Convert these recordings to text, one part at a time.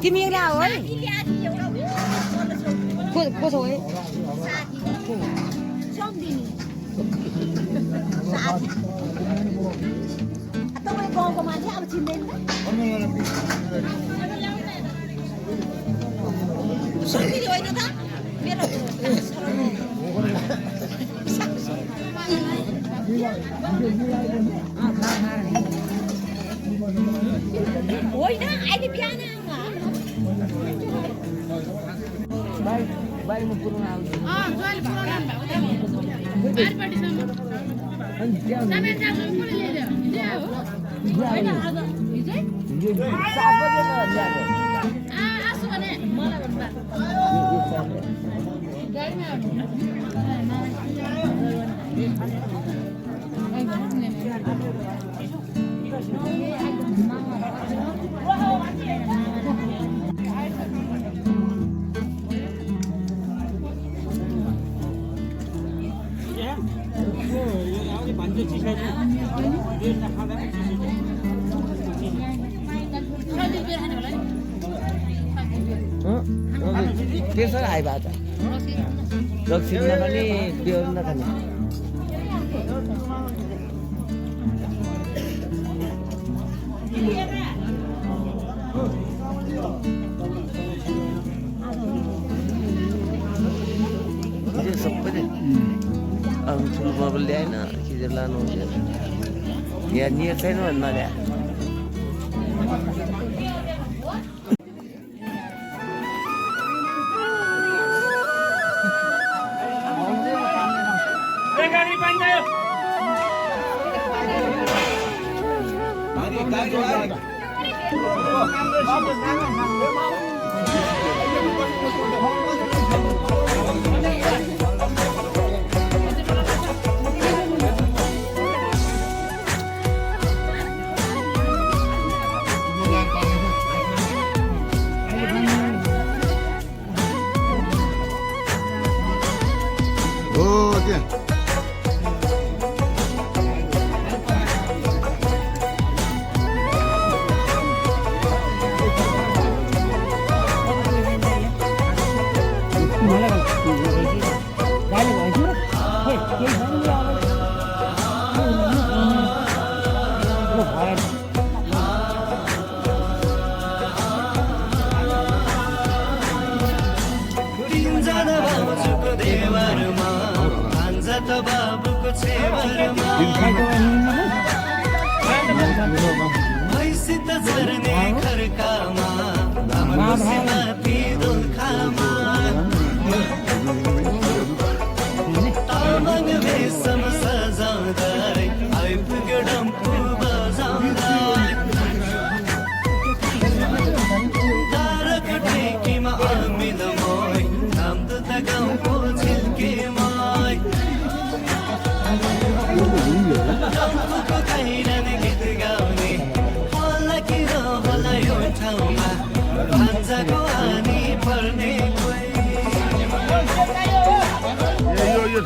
तिमी एक्लै आऊ है कसो है तपाईँ गाउँको मान्छे अब चिन्दैन सुन्दिनी होइन त मेरो होइन अहिले बिहान बारीमा पुऱ्याउन आउँछ त्यसो आइभएको छ दक्षिणमा पनि बेहोर्न नखाने सबैले अब ठुलो बाबुले ल्याएन खिचेर लानुहुन्छ यहाँ नियर छैन भने नल्याए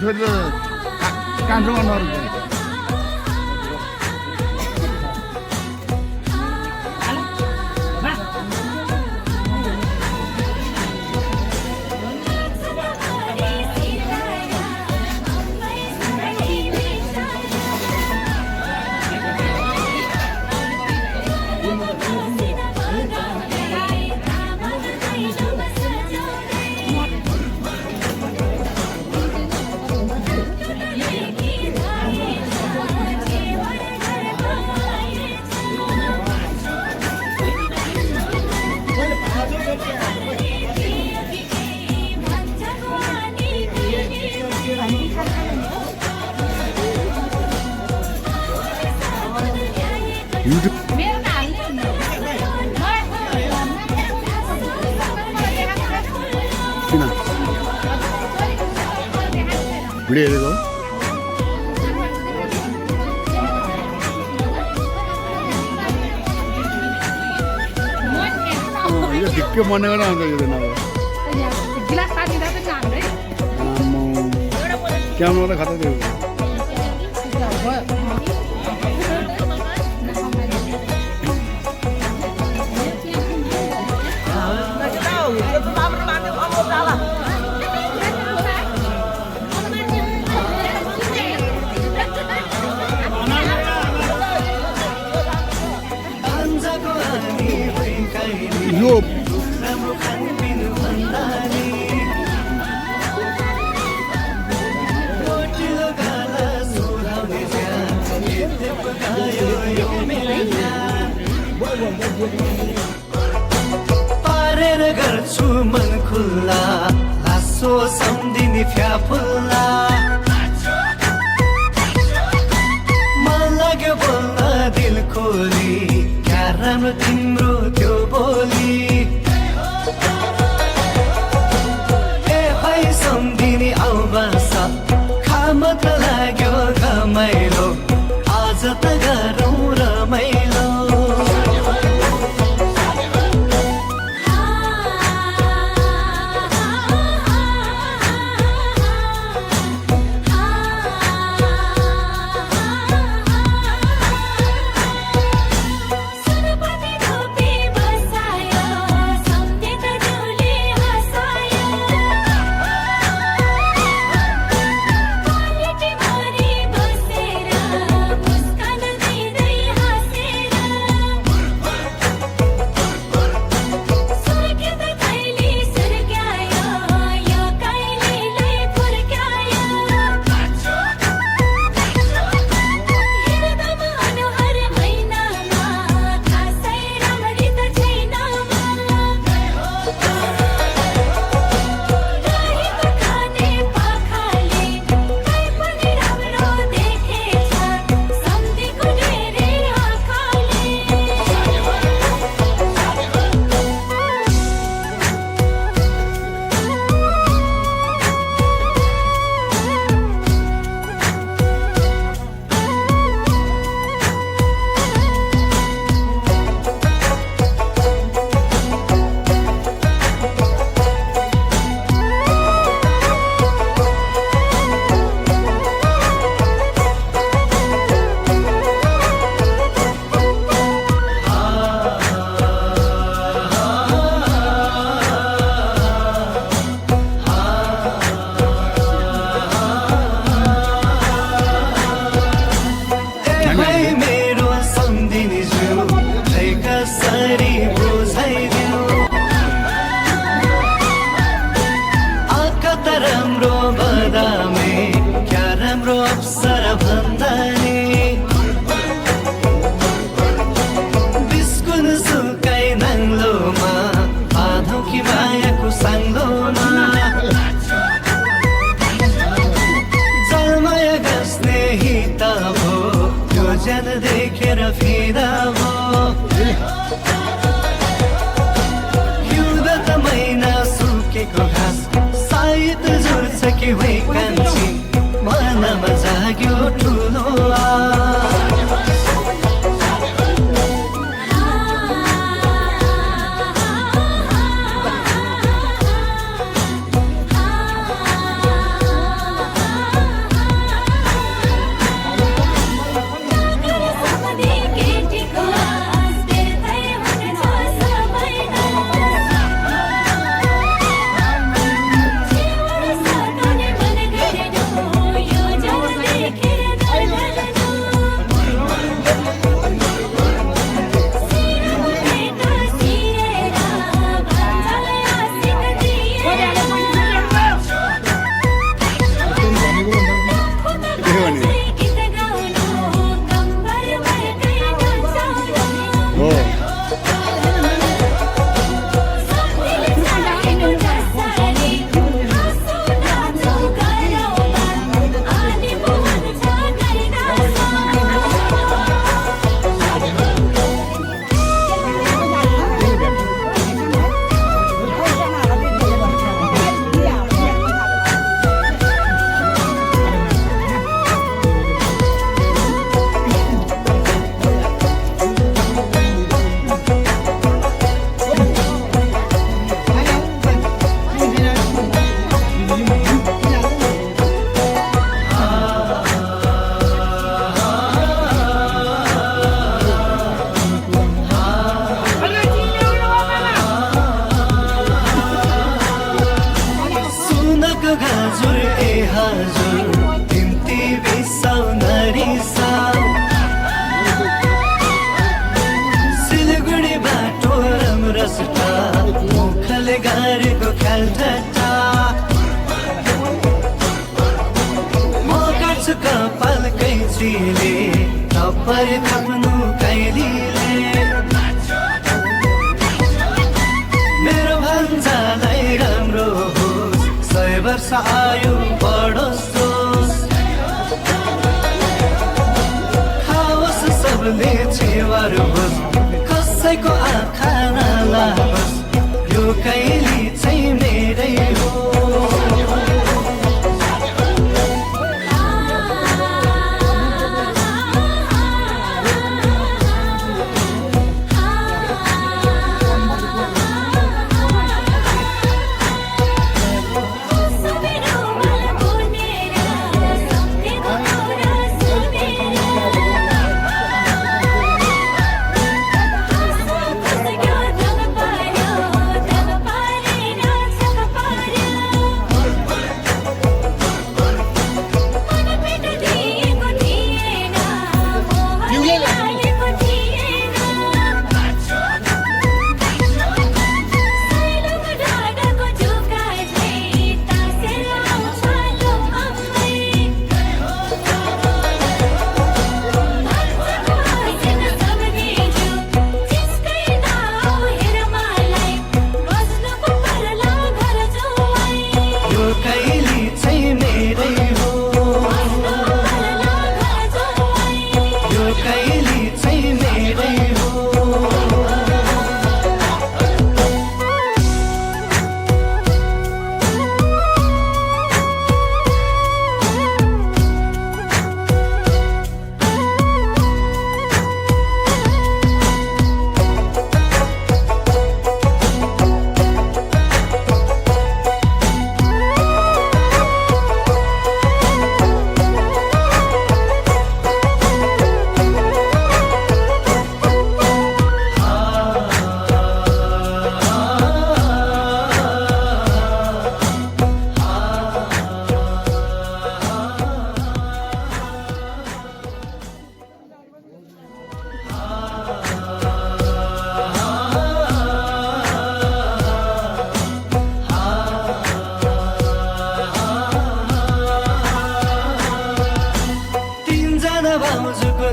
भिडियो दिक्क मनेको नै आउँछ यो क्यामेरा खतरा दियो पारेर गर्छु मन खुल्ला लासो सम्धिनी फ्याफुल्ला मन लाग्यो बोल्न दिल खोली क्या राम्रो तिम्रो त्यो बोली ए भाइ सम्धिनी आउ बस खामत लाग्यो घमाइलो आज त गरौँ रमाइलो देखेर फिदा भो हिउँद त महिना सुकेको घाँस सायद जोड्छ कि वै कान्छी मनमा जाग्यो ठुलो वर्ष आयो बडो सोच खाओस् सबले छेवर होस् कसैको आँखा नलागोस् यो कैली चाहिँ मेरै हो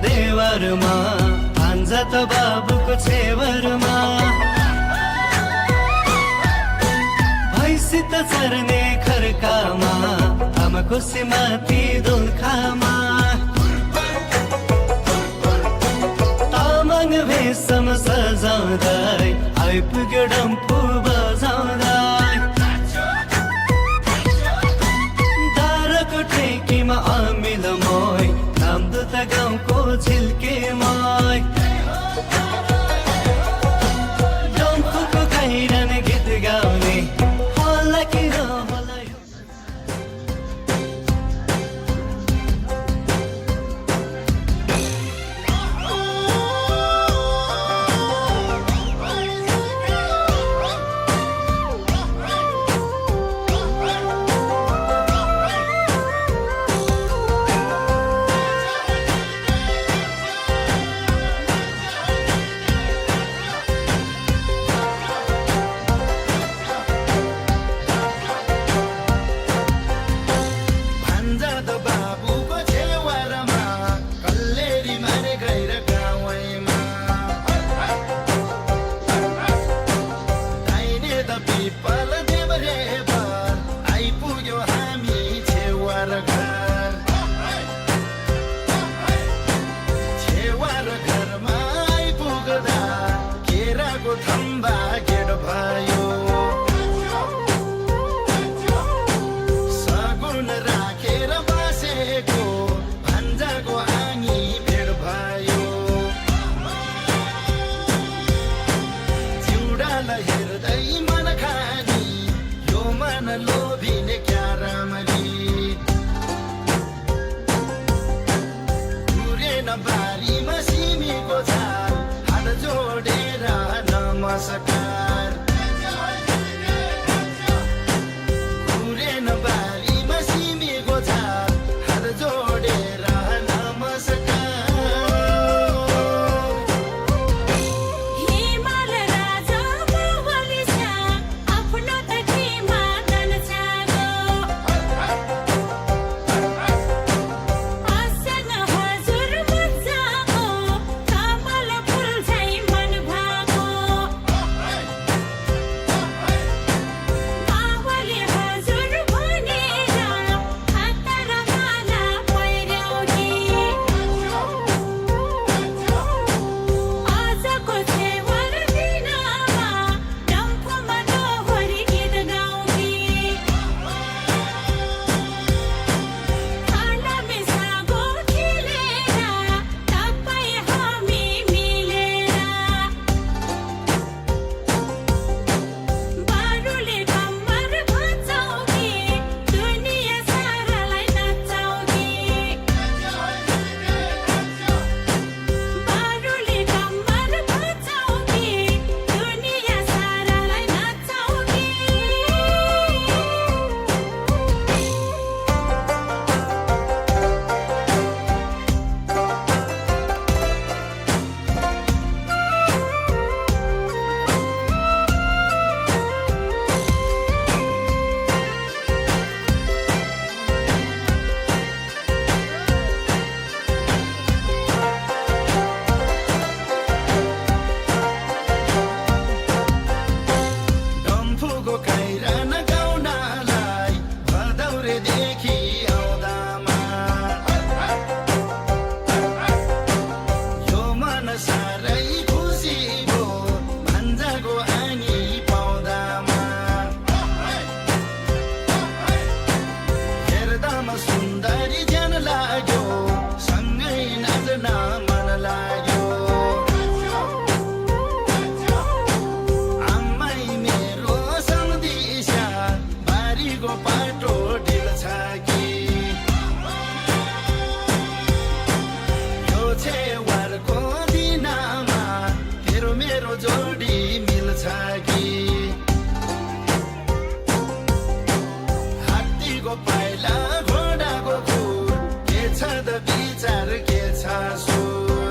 देवरमा भान्जा त बाबुको छेवरमा भैँसी त चर्ने खर्कामा आमाको सिमाथि दोलखामा तामाङ भेषमा सजाउँदै आइपुग्यो डम्फु बजाउँदै दारको ठेकीमा अमिल मोय नामदुत गाउँको झिल्के माई डम्फुको खैरन गीत गाउने होला कि नहोला हात्तीको पाटो ढिल्छ कि यो छेवारको दिनमा तेरो मेरो जोडी मिल्छ कि हात्तीको पाइला घोडाको खुर के छ त विचार के छ सुर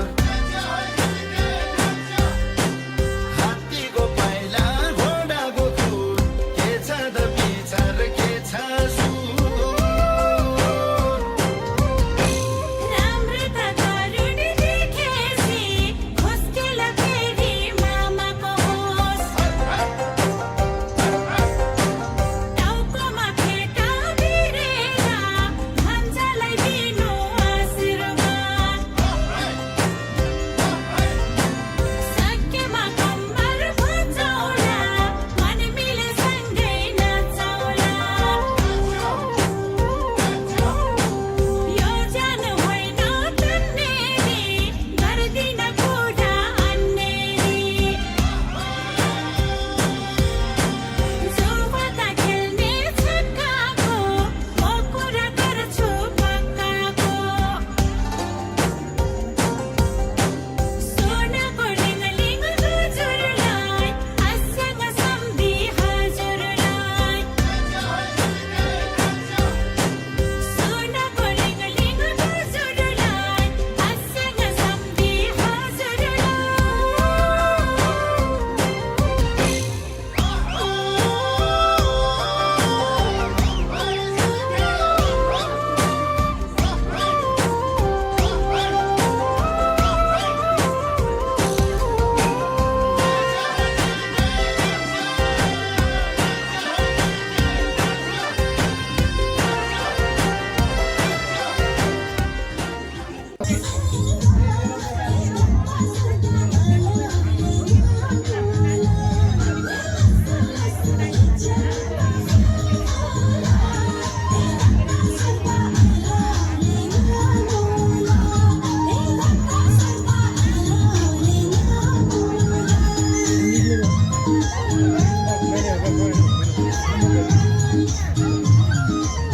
हात्तीको पाइला घोडाको खुर के छ त विचार के छ सुर राम्रो त गरुड देखेसी खुस्केल फेरि मामाको होस टाउकोमा फेटा भिरेर भन्छलाई दिनु आशीर्वाद सकेमा कम्मर बजाउला मन मिले सँगै नचाउला यो जान होइन तन्नेरी गर्दिन कुरा अन्नेरी जुबता खेल्ने छक्काको म कुरा गर्छु पक्काको सोनाको लिङलिङ हजुरलाई आसँग सम्धी हजुरलाई सोनाको लिङलिङ हजुरलाई आसँग सम्धी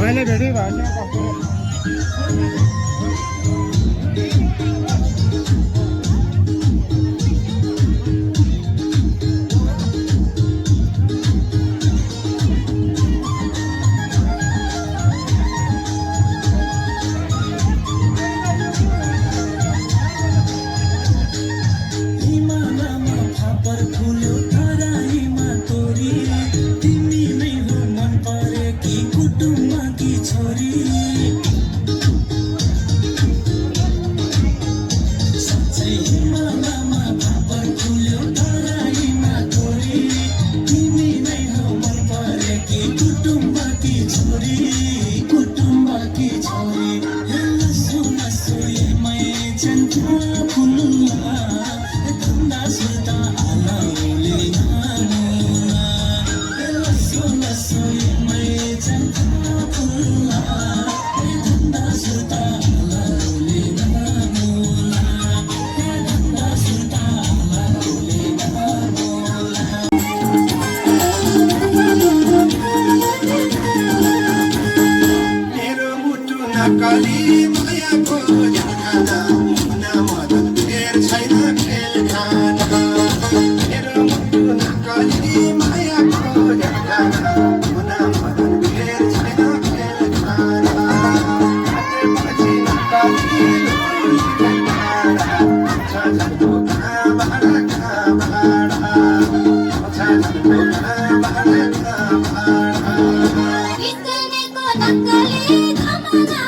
मैले भेटेँ भाषा हिमालयमा फापर फुल्यो तराईमा तोरी तिमी नै हो मन परेकी कुटुम्बकी छोरी साँच्चै हिमालयमा फापर फुल्यो तराईमा तोरी तिमी नै हो मन परेकी कुटुम्बकी छोरी कुटुम्बकी छोरी लसु लसु मै चन्था फुल्ला धन्दा सुता आलाउले नामुला लसु लसु मै चन्था फुल्ला धन्दा सुता आलाउले नामुला धन्दा सुता आलाउले नामुला मेरो मुटु नक्कली मायाको झर्काना मुना मदन फेर छैन खेल खाना मेरो मुटु नक्कली मायाको झर्काना मुना मदन फेर छैन खेल खाना हातेपछि नक्कली छ झन्डो कहाँबाट छ झन्डो कहाँबाट किसनेको नक्कली घमना